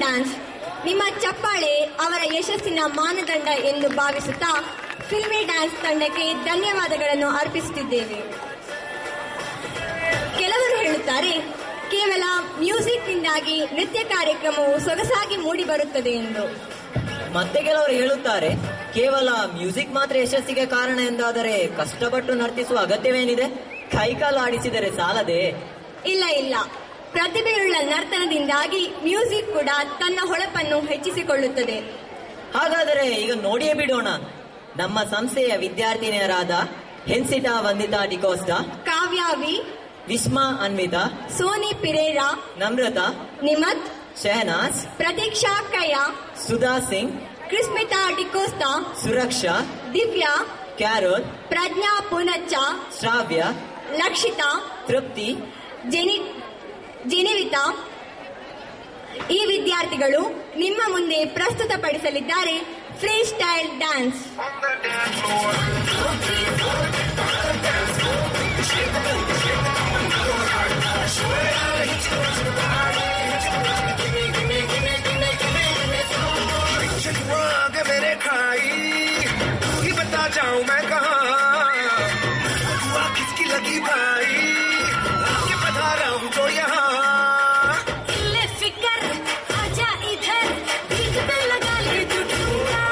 Dance. ನಿಮ್ಮ ಚಪ್ಪಾಳೆ ಅವರ ಯಶಸ್ಸಿನ ಮಾನದಂಡ ಎಂದು ಭಾವಿಸುತ್ತಾ ಫಿಲ್ಮಿ ಡ್ಯಾನ್ಸ್ ತಂಡಕ್ಕೆ ಧನ್ಯವಾದಗಳನ್ನು ಅರ್ಪಿಸುತ್ತಿದ್ದೇವೆ. ಕೆಲವರು ಹೇಳುತ್ತಾರೆ, ಕೇವಲ ಮ್ಯೂಸಿಕ್ನಿಂದಾಗಿ ನೃತ್ಯ ಕಾರ್ಯಕ್ರಮವು ಸೊಗಸಾಗಿ ಮೂಡಿ ಬರುತ್ತದೆ ಎಂದು. ಮತ್ತೆ ಕೆಲವರು ಹೇಳುತ್ತಾರೆ, ಕೇವಲ ಮ್ಯೂಸಿಕ್ ಮಾತ್ರ ಯಶಸ್ಸಿಗೆ ಕಾರಣ ಎಂದಾದರೆ ಕಷ್ಟಪಟ್ಟು ನರ್ತಿಸುವ ಅಗತ್ಯವೇನಿದೆ? ಕೈಕಾಲು ಆಡಿಸಿದರೆ ಸಾಲದೆ? ಇಲ್ಲ ಇಲ್ಲ, ಪ್ರತಿಭೆಯುಳ್ಳ ನರ್ತನದಿಂದಾಗಿ ಮ್ಯೂಸಿಕ್ ಕೂಡ ತನ್ನ ಹೊಳಪನ್ನು ಹೆಚ್ಚಿಸಿಕೊಳ್ಳುತ್ತದೆ. ಹಾಗಾದರೆ ಈಗ ನೋಡಿಯೇ ಬಿಡೋಣ. ನಮ್ಮ ಸಂಸ್ಥೆಯ ವಿದ್ಯಾರ್ಥಿನಿಯರಾದ ಹೆನ್ಸಿಟಾ ವಂದಿತಾ ಡಿಕೋಸ್ಟಾ, ಕಾವ್ಯ ವಿ, ವಿಸ್ಮಾ ಅನ್ವಿತಾ, ಸೋನಿ ಪಿರೇರಾ, ನಮ್ರತಾ, ನಿಮತ್, ಶಹನಾಜ್, ಪ್ರತೀಕ್ಷಾ ಕಯ್ಯ, ಸುಧಾ ಸಿಂಗ್, ಕ್ರಿಸ್ಮಿತಾ ಡಿಕೋಸ್ಟಾ, ಸುರಕ್ಷಾ, ದಿವ್ಯಾ, ಕ್ಯಾರೋಲ್, ಪ್ರಜ್ಞಾ ಪೂನಚ್ಚ, ಶ್ರಾವ್ಯ, ಲಕ್ಷಿತಾ, ತೃಪ್ತಿ, ಜೆನಿವಿತಾ ಈ ವಿದ್ಯಾರ್ಥಿಗಳು ನಿಮ್ಮ ಮುಂದೆ ಪ್ರಸ್ತುತಪಡಿಸಲಿದ್ದಾರೆ ಫ್ರೀ ಸ್ಟೈಲ್ ಡ್ಯಾನ್ಸ್. मेरे खाई तू ही बता जाऊं मैं कहाँ, दुआ किसकी लगी भाई, ये बता रहा हूँ जो यहाँ. फिकर आजा इधर, भीख पे लगा ले तू ठुमका.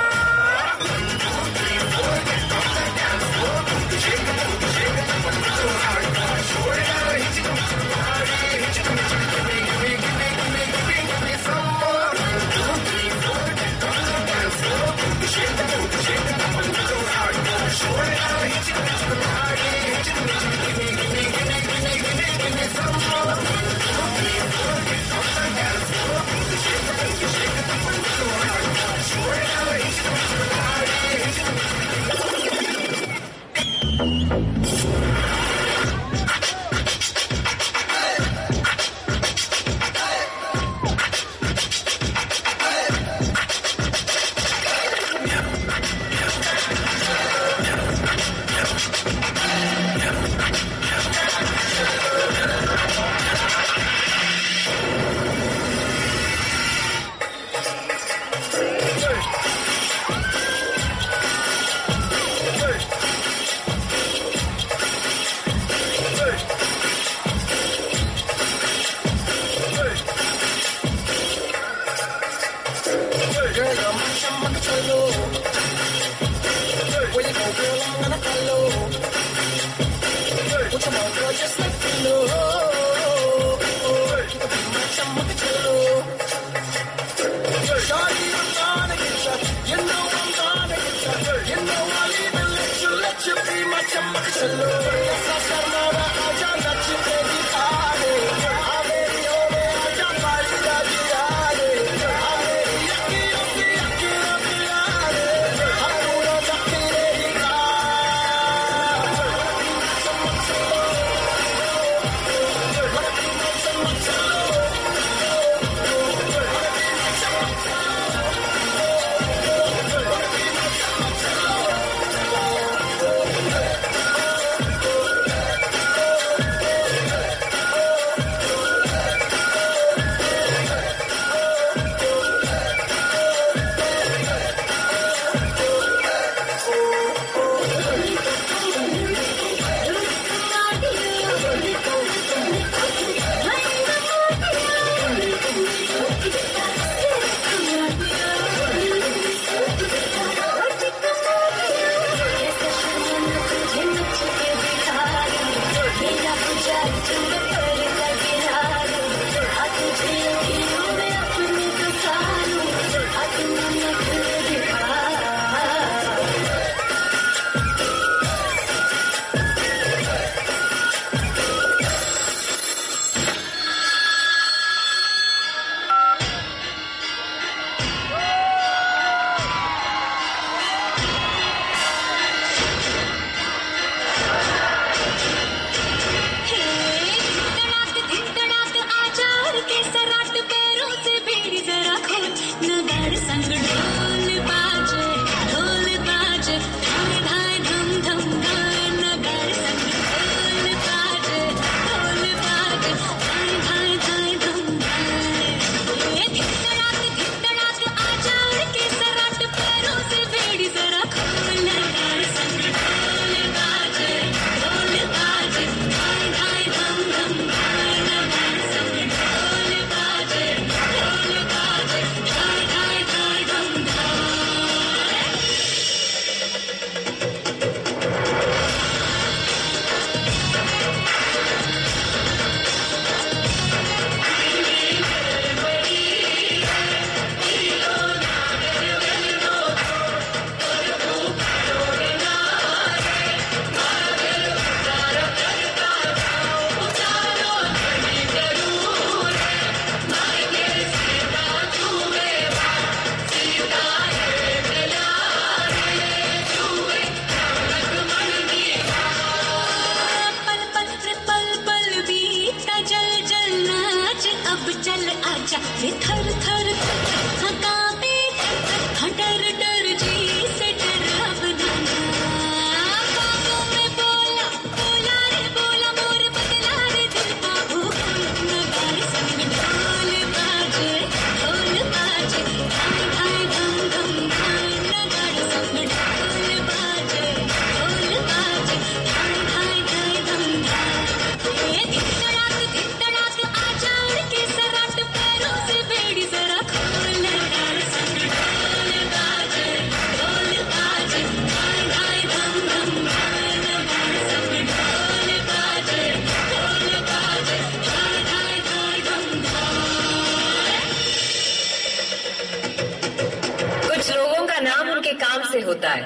से होता है।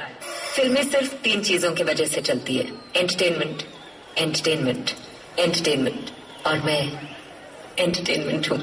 फिल्में सिर्फ 3 चीजों की वजह से चलती है, एंटरटेनमेंट, एंटरटेनमेंट, एंटरटेनमेंट, और मैं एंटरटेनमेंट हूँ।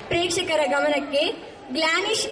ಪ್ರೇಕ್ಷಕರ ಗಮನಕ್ಕೆ ಗ್ಲಾನಿಶ್